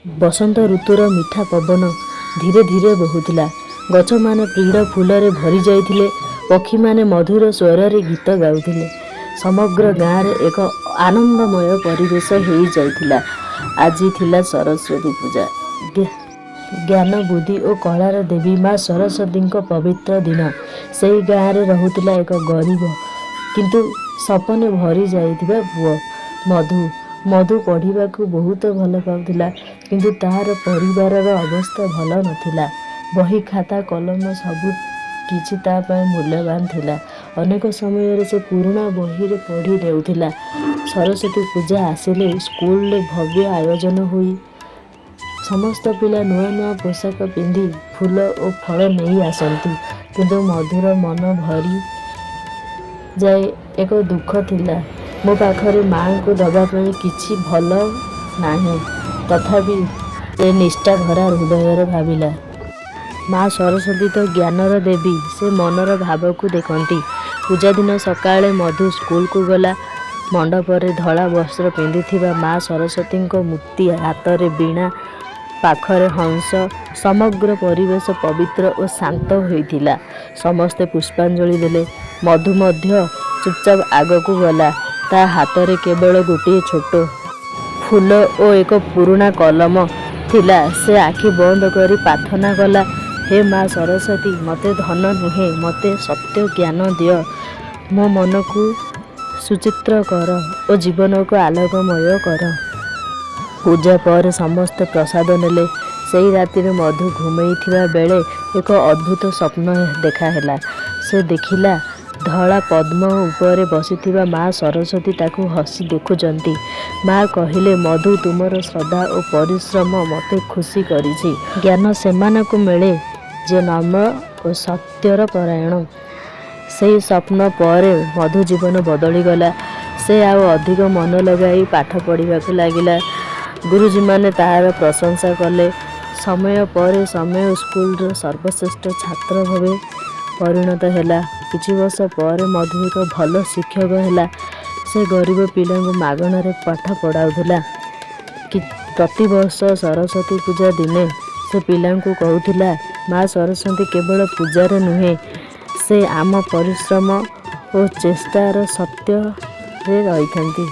बसंत ऋतुर मीठा पवन धीरे धीरे बहुला। गछ माने प्रीड़ फूल भरी जाइथिले। पक्षी माने मधुर स्वर रे गीत गाउथिले। समग्र गाँव रे एक आनंदमय परिवेश हो जाइथिला। आज थिला सरस्वती पूजा। ज्ञान बुद्धि और कलार देवी माँ सरस्वती पवित्र दिन। से गाँव रे रहुतिला एक गरीब किंतु सपने भरी जाइथिबा पुओ मधु। मधु पढ़ा बहुत भल पाउथिला किंतु तार परिवार अवस्था भल नथिला। बही खाता कलम सबु किछि ता पय मूल्यवान थिला। अनेक समय से पुराना बही रे पढ़ी नेउथिला। सरस्वती पूजा आसिले स्कूल रे भव्य आयोजन हुई। समस्त पिला नुआ नुआ पोशाक पिंधि फूल और फल नहीं आसंती किंतु मधुर मन भरी जाए एक दुख थिला। मो पाखरे माँ को दबा किछि भल नाही तथापि से निष्ठा भरा हृदय भाविला। माँ सरस्वती तो ज्ञानर देवी। से मनर भाव को देखती। पूजा दिन सकाळे मधु स्कूल को गला। मंडपर धला वस्त्र पिंधिथिबा माँ सरस्वती मूर्ति हाथ रे बीणा पाखरे हंस। समग्र परिवेश पवित्र और शांत होइथिला। समस्ते पुष्पांजलि देले। मधु मध्य चुपचाप आग को गला। ता हाथ रे केवल गोटे छोट फूल और एक पुराना कलम थिला। से आखि बंद करी प्रार्थना कला, हे माँ सरस्वती, मते धन नुहे, मते सत्य ज्ञान दियो। मो मन को सुचित्र कर और जीवन को आलोकमय कर। पूजा पर समस्त प्रसाद नेले। सेई राति रे मधु घुमैथिबा बेले एक अद्भुत स्वप्न देखाहेला। से देखिला धला पद्म उपरे बसिथिबा माँ सरस्वती ताकू हसी देखुचंती। माँ कहिले, मधु तुमर श्रद्धा और परिश्रम मते खुशी करिछि। ज्ञान सेमानकु मिले जे नम्र और सत्यर परायण। से स्वप्न पर मधु जीवन बदली गला। से आउ अधिक मन लगाई पाठ पढ़ाक लगिला। गुरुजी माने तार प्रशंसा कले। समय पर समय स्कूल सर्वश्रेष्ठ छात्र भावे परिणत हैला। किछि वर्ष पर मधु एक भल शिक्षक हैला। से गरीब पिला मागण रे पाठ पढ़ाउथिला। कि प्रति वर्ष सरस्वती पूजा दिने से पिला कहूथिला, माँ सरस्वती केवल पूजार नुहे, से आम परिश्रम और चेष्टार सत्य रे रही।